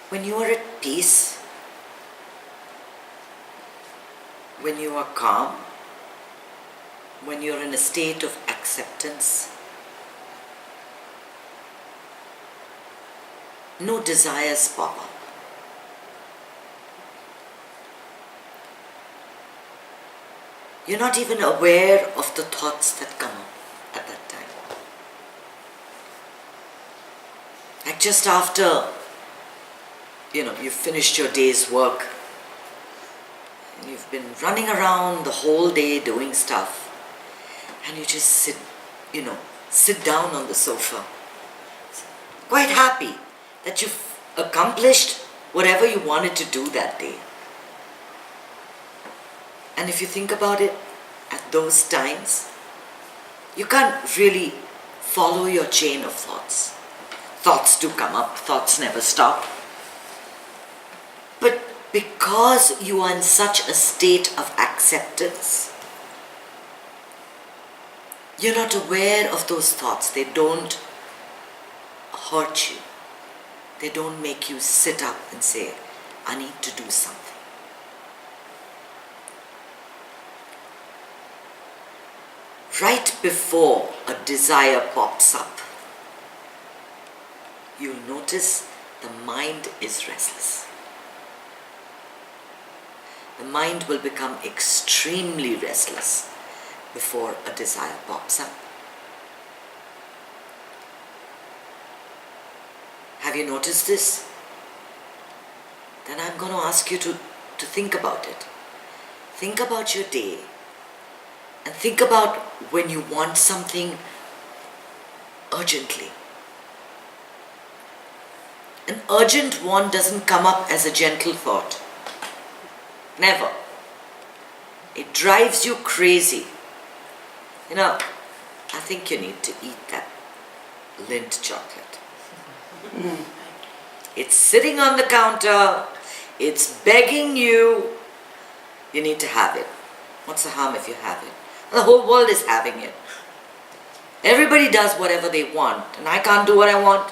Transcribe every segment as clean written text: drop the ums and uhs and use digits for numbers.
When you are at peace, when you are calm, when you're in a state of acceptance, no desires pop up. You're not even aware of the thoughts that come up at that time. Like just after, you've finished your day's work, and you've been running around the whole day doing stuff, and you just sit down on the sofa, quite happy that you've accomplished whatever you wanted to do that day. And if you think about it, at those times, you can't really follow your chain of thoughts. Thoughts do come up, thoughts never stop. But because you are in such a state of acceptance, you're not aware of those thoughts. They don't hurt you. They don't make you sit up and say, I need to do something. Right before a desire pops up, you'll notice the mind is restless. The mind will become extremely restless before a desire pops up. Have you noticed this? Then I'm going to ask you to think about it. Think about your day. And think about when you want something urgently. An urgent want doesn't come up as a gentle thought. Never. It drives you crazy. I think you need to eat that Lindt chocolate. It's sitting on the counter. It's begging you. You need to have it. What's the harm if you have it? The whole world is having it. Everybody does whatever they want, and I can't do what I want.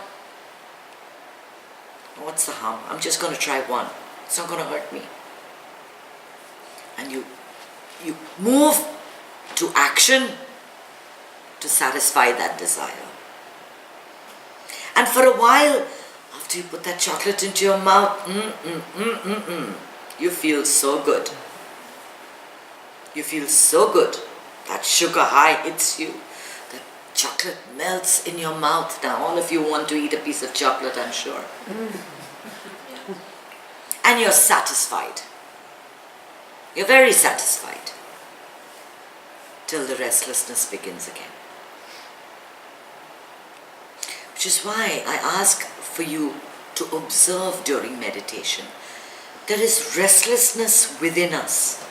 What's the harm? I'm just going to try one. It's not going to hurt me. And you move to action to satisfy that desire. And for a while, after you put that chocolate into your mouth, you feel so good. You feel so good. That sugar high hits you. The chocolate melts in your mouth. Now all of you want to eat a piece of chocolate, I'm sure. And you're satisfied. You're very satisfied. Till the restlessness begins again. Which is why I ask for you to observe during meditation. There is restlessness within us.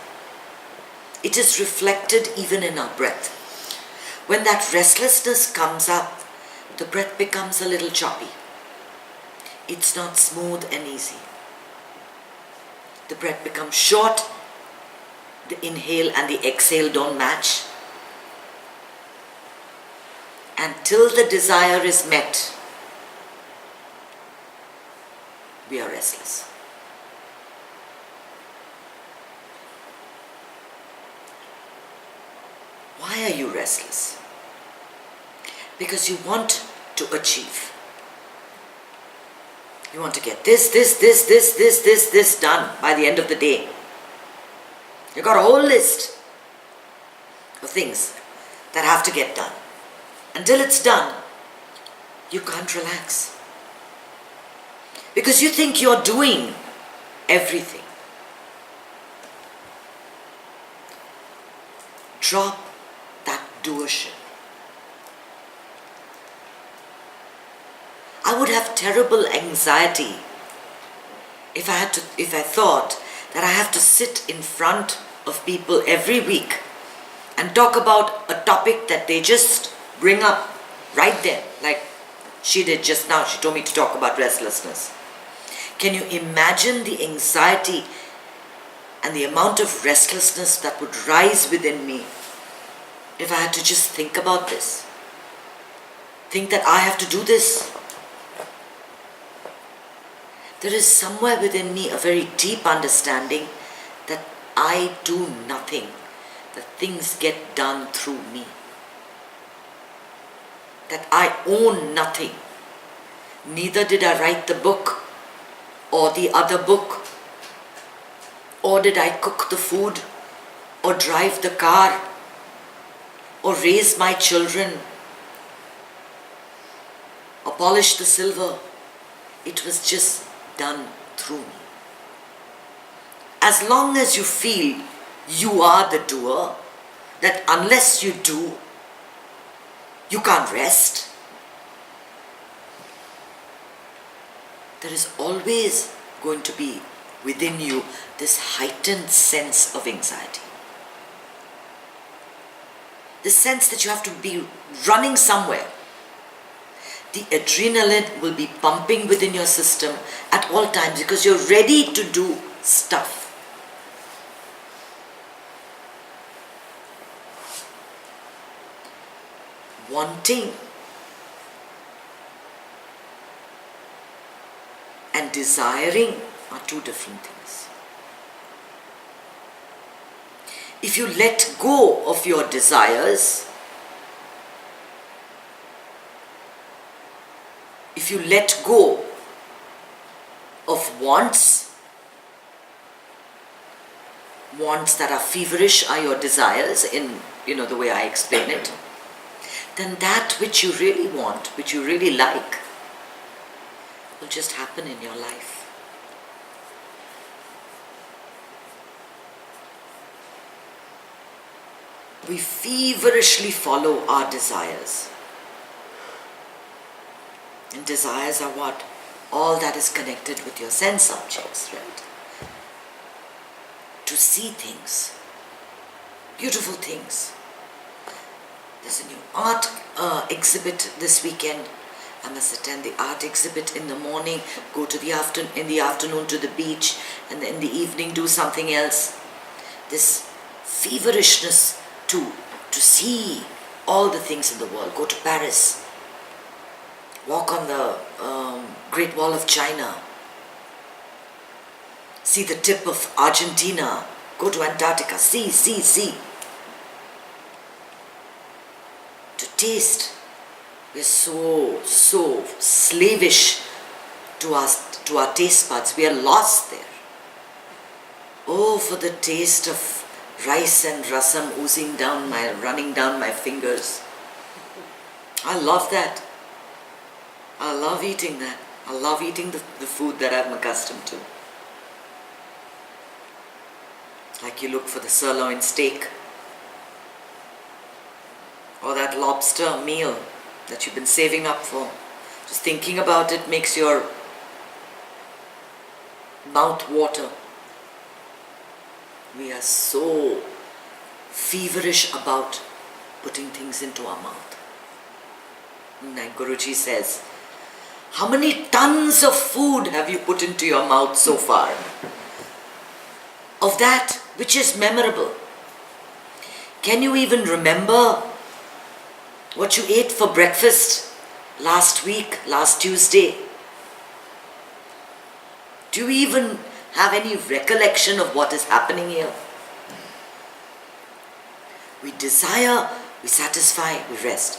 It is reflected even in our breath. When that restlessness comes up, the breath becomes a little choppy. It's not smooth and easy. The breath becomes short. The inhale and the exhale don't match. Until the desire is met, we are restless. Why are you restless? Because you want to achieve. You want to get this done by the end of the day. You've got a whole list of things that have to get done. Until it's done, you can't relax. Because you think you're doing everything. Drop that doership. I would have terrible anxiety if I thought that I have to sit in front of people every week and talk about a topic that they just bring up right then, like she did just now. She told me to talk about restlessness. Can you imagine the anxiety and the amount of restlessness that would rise within me if I had to just think about this? Think that I have to do this. There is somewhere within me a very deep understanding that I do nothing, that things get done through me, that I own nothing. Neither did I write the book or the other book, or did I cook the food or drive the car or raise my children or polish the silver. It was just done through me. As long as you feel you are the doer, that unless you do, you can't rest, there is always going to be within you this heightened sense of anxiety. The sense that you have to be running somewhere. The adrenaline will be pumping within your system at all times because you're ready to do stuff. Wanting and desiring are two different things. If you let go of your desires, if you let go of wants that are feverish are your desires in, the way I explain it, then that which you really want, which you really like, will just happen in your life. We feverishly follow our desires. And desires are what? All that is connected with your sense objects, right? To see things, beautiful things. There's a new art exhibit this weekend. I must attend the art exhibit in the morning, go to in the afternoon to the beach, and in the evening do something else. This feverishness to see all the things in the world. Go to Paris, walk on the Great Wall of China, see the tip of Argentina, go to Antarctica, see. To taste. We're so slavish to our taste buds. We are lost there. Oh, for the taste of rice and rasam running down my fingers. I love that. I love eating that. I love eating the food that I'm accustomed to. Like you look for the sirloin steak or that lobster meal that you've been saving up for. Just thinking about it makes your mouth water. We are so feverish about putting things into our mouth. Like Guruji says, how many tons of food have you put into your mouth so far? Of that which is memorable. Can you even remember what you ate for breakfast last week, last Tuesday? Do you even have any recollection of what is happening here? We desire, we satisfy, we rest.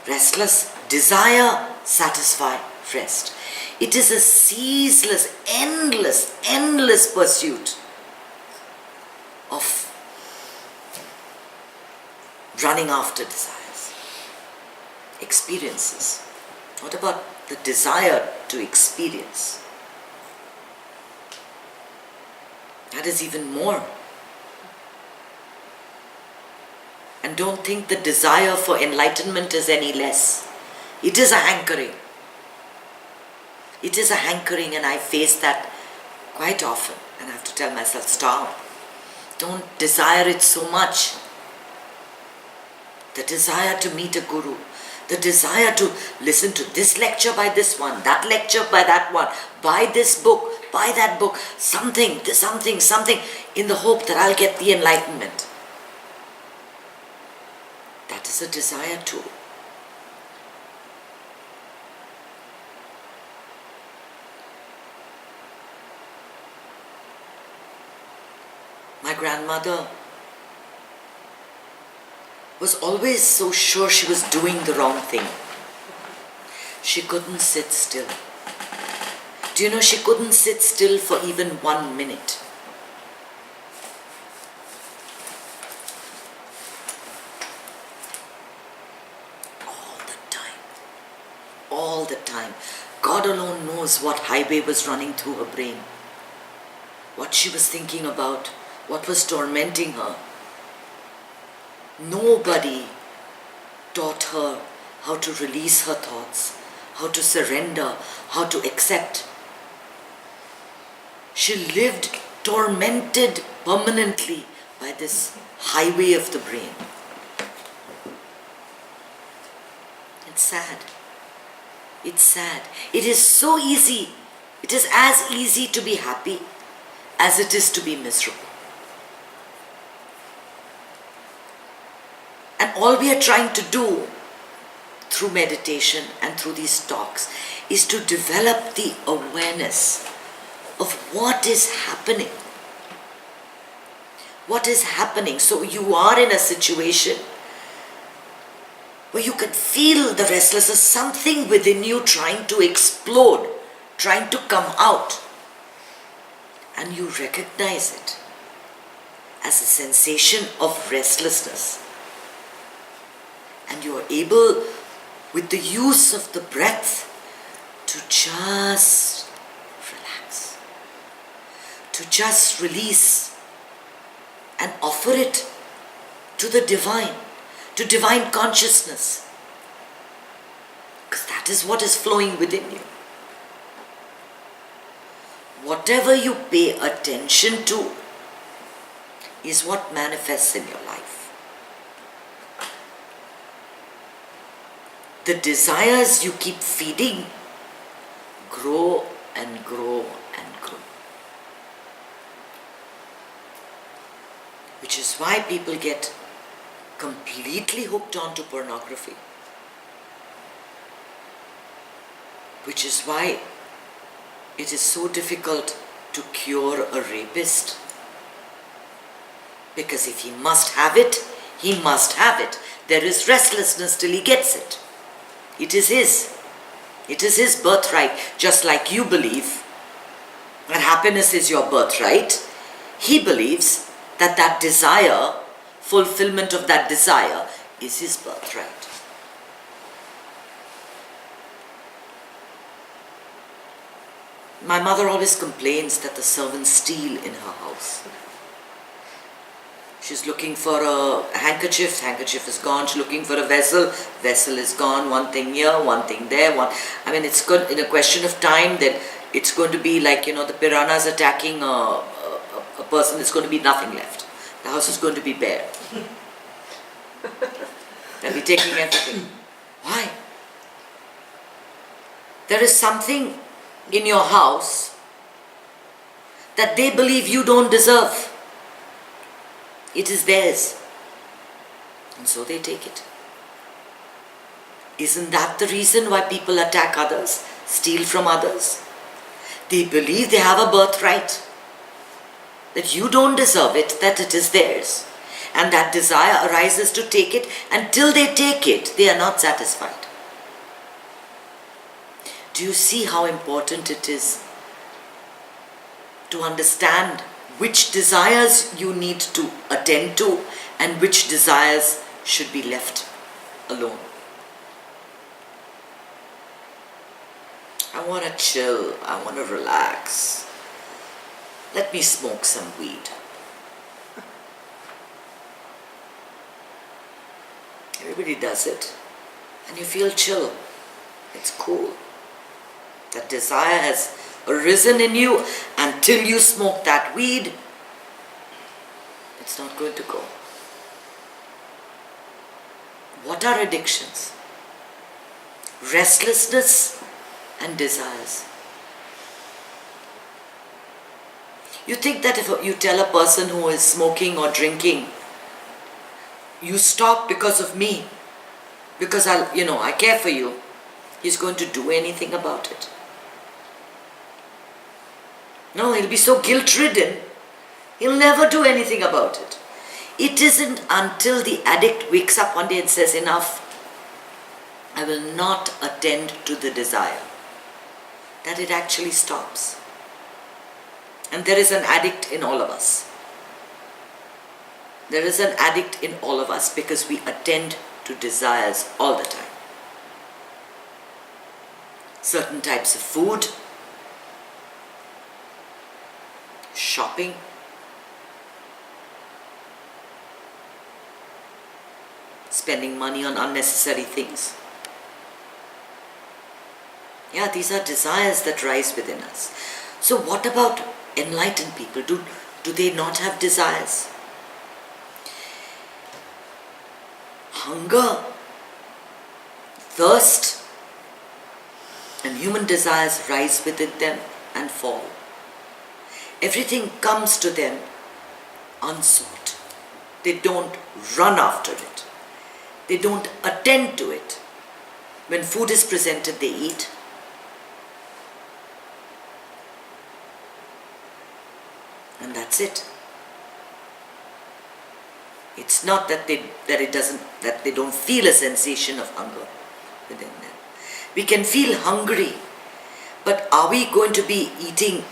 Restless, desire, satisfy, rest. It is a ceaseless, endless pursuit of running after desires, experiences. What about the desire to experience? That is even more. And don't think the desire for enlightenment is any less. It is a hankering. It is a hankering, and I face that quite often. And I have to tell myself, stop. Don't desire it so much. The desire to meet a guru, the desire to listen to this lecture by this one, that lecture by that one, buy this book, buy that book, something, in the hope that I'll get the enlightenment. That is a desire too. grandmother was always so sure she was doing the wrong thing. She couldn't sit still. Do you know she couldn't sit still for even 1 minute? All the time. God alone knows what highway was running through her brain. What she was thinking about, what was tormenting her. Nobody taught her how to release her thoughts, how to surrender, how to accept. She lived tormented permanently by this highway of the brain. It's sad. It's sad. It is so easy. It is as easy to be happy as it is to be miserable. And all we are trying to do through meditation and through these talks is to develop the awareness of what is happening. What is happening? So you are in a situation where you can feel the restlessness, something within you trying to explode, trying to come out. And you recognize it as a sensation of restlessness. And you are able, with the use of the breath, to just relax, to just release and offer it to the divine, to divine consciousness, because that is what is flowing within you. Whatever you pay attention to is what manifests in your life. The desires you keep feeding grow and grow and grow. Which is why people get completely hooked onto pornography. Which is why it is so difficult to cure a rapist. Because if he must have it, he must have it. There is restlessness till he gets it. It is his. It is his birthright. Just like you believe that happiness is your birthright, he believes that that desire, fulfillment of that desire, is his birthright. My mother always complains that the servants steal in her house. She's looking for a handkerchief is gone. She's looking for a vessel is gone. One thing here, one thing there. It's good in a question of time that it's going to be like, the piranhas attacking a person. There's going to be nothing left. The house is going to be bare. They'll be taking everything. Why? There is something in your house that they believe you don't deserve. It is theirs. And so they take it. Isn't that the reason why people attack others, steal from others? They believe they have a birthright, that you don't deserve it, that it is theirs. And that desire arises to take it. Until they take it, they are not satisfied. Do you see how important it is to understand which desires you need to attend to and which desires should be left alone? I want to chill. I want to relax. Let me smoke some weed. Everybody does it. And you feel chill. It's cool. That desire has arisen in you. Until you smoke that weed, it's not going to go. What are addictions? Restlessness and desires. You think that if you tell a person who is smoking or drinking, you stop because of me, because I care for you, he's going to do anything about it? No, he'll be so guilt-ridden, He'll never do anything about it. It isn't until the addict wakes up one day and says, enough, I will not attend to the desire, that it actually stops. And there is an addict in all of us. There is an addict in all of us because we attend to desires all the time. Certain types of food, shopping, spending money on unnecessary things. Yeah, these are desires that rise within us. So what about enlightened people? Do they not have desires? Hunger, thirst, and human desires rise within them and fall. Everything comes to them unsought. They don't run after it. They don't attend to it. When food is presented, they eat. And that's it. It's not that they don't feel a sensation of hunger within them. We can feel hungry, but are we going to be eating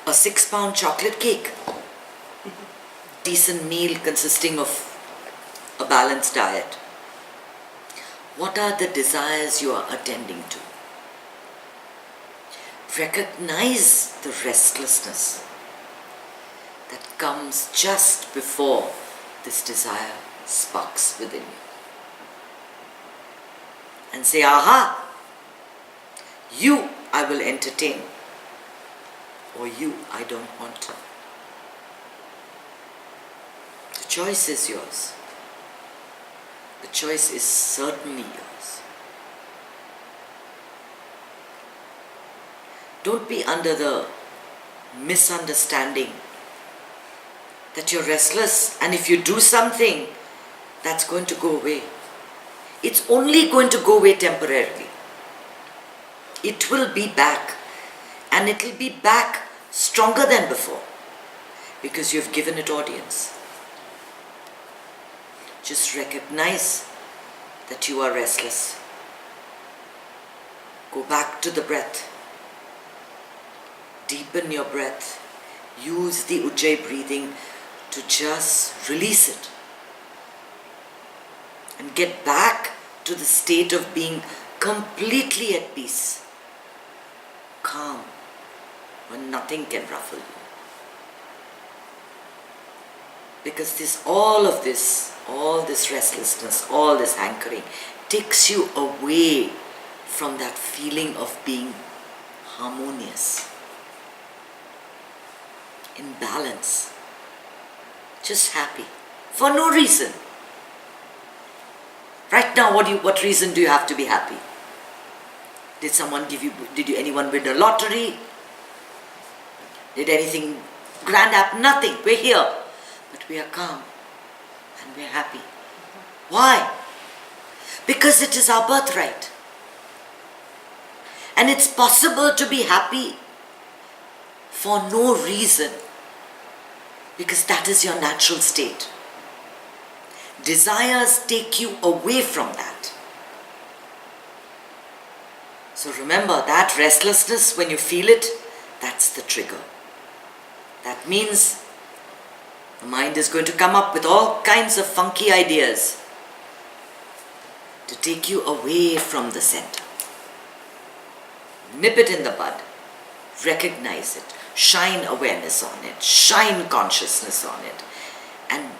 a 6-pound chocolate cake? Decent meal consisting of a balanced diet. What are the desires you are attending to? Recognize the restlessness that comes just before this desire sparks within you. And say, aha, you I will entertain, or you I don't want to. The choice is yours. The choice is certainly yours. Don't be under the misunderstanding that you're restless, and if you do something, that's going to go away. It's only going to go away temporarily. It will be back, and it will be back stronger than before, because you've given it audience. Just recognize that you are restless. Go back to the breath. Deepen your breath. Use the Ujjayi breathing to just release it and get back to the state of being completely at peace, calm, when nothing can ruffle you. Because all this restlessness, all this hankering takes you away from that feeling of being harmonious, in balance, just happy, for no reason. Right now, what reason do you have to be happy? Did anyone win a lottery? Did anything grand happen? Nothing. We're here. But we are calm and we're happy. Why? Because it is our birthright. And it's possible to be happy for no reason, because that is your natural state. Desires take you away from that. So remember, that restlessness, when you feel it, that's the trigger. That means the mind is going to come up with all kinds of funky ideas to take you away from the center. Nip it in the bud. Recognize it. Shine awareness on it. Shine consciousness on it. And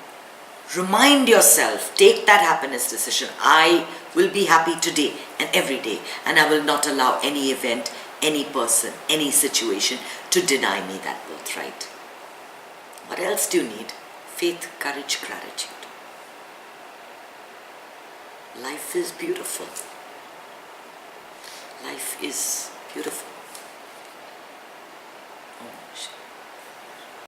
remind yourself, take that happiness decision. I will be happy today and every day, and I will not allow any event, any person, any situation to deny me that birthright. What else do you need? Faith, courage, gratitude. Life is beautiful. Life is beautiful. Oh, shit.